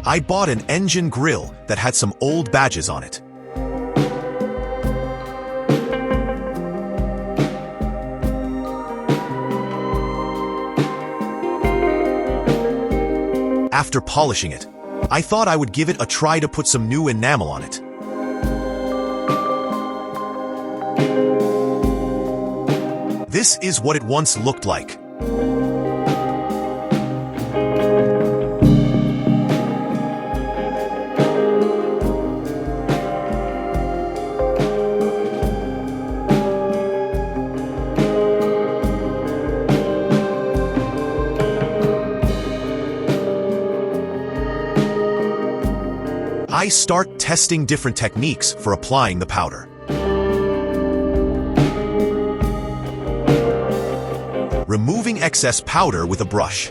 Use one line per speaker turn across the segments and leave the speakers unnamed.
I bought an engine grille that had some old badges on it. After polishing it, I thought I would give it a try to put some new enamel on it. This is what it once looked like. I start testing different techniques for applying the powder. Removing excess powder with a brush.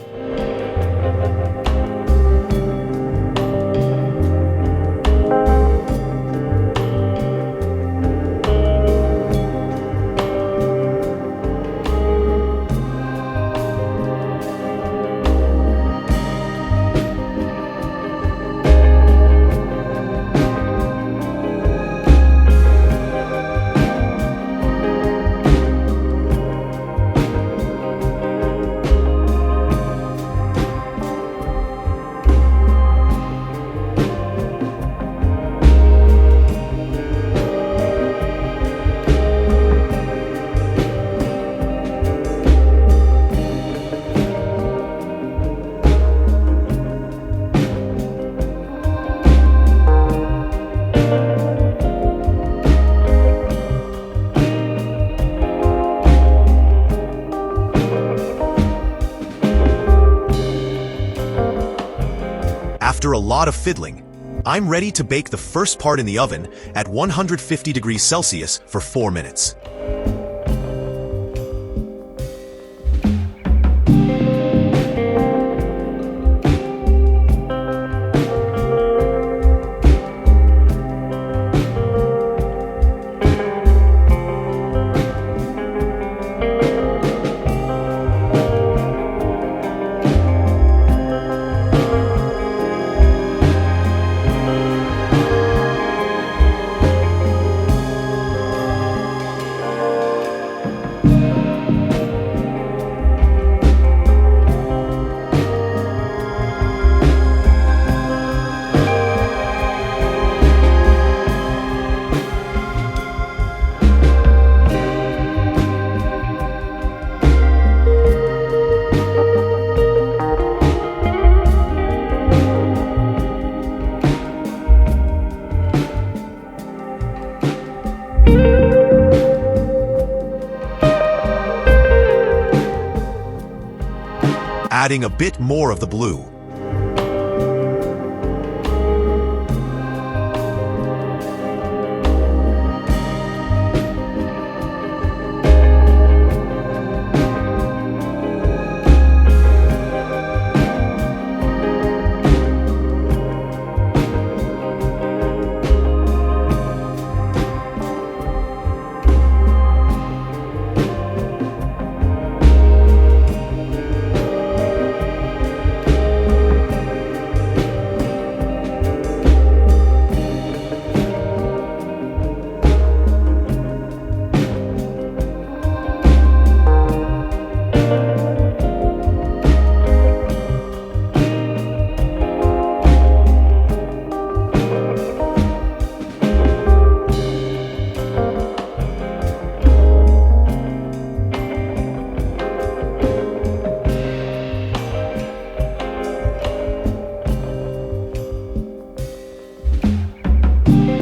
After a lot of fiddling, I'm ready to bake the first part in the oven at 150 degrees Celsius for 4 minutes. Adding a bit more of the blue.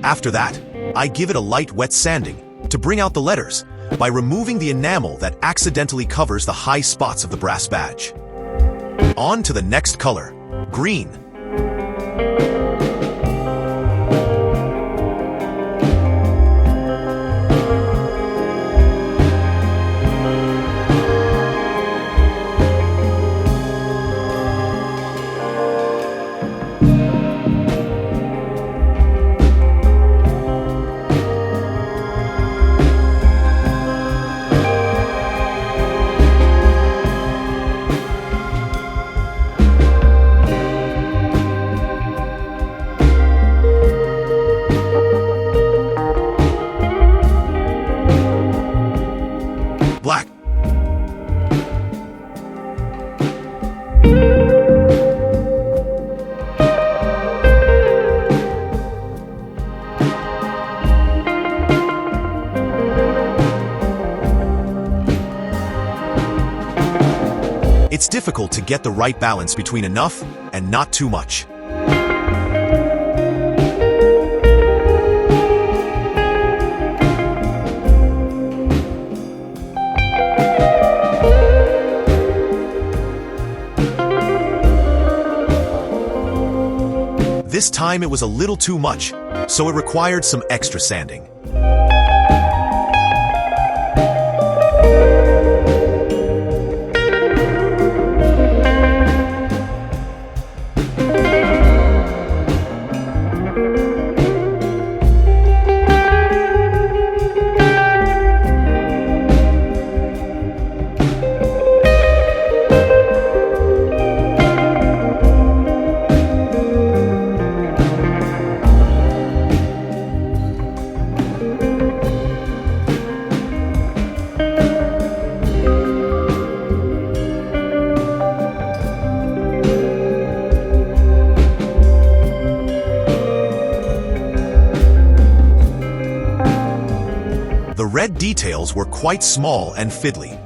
After that, I give it a light wet sanding to bring out the letters by removing the enamel that accidentally covers the high spots of the brass badge. On to the next color, green. It's difficult to get the right balance between enough and not too much. This time it was a little too much, so it required some extra sanding. The red details were quite small and fiddly.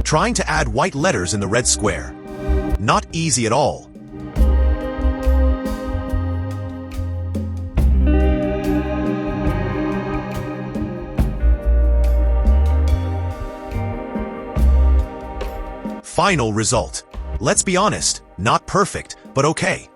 Trying to add white letters in the red square. Not easy at all. Final result. Let's be honest, not perfect, but okay.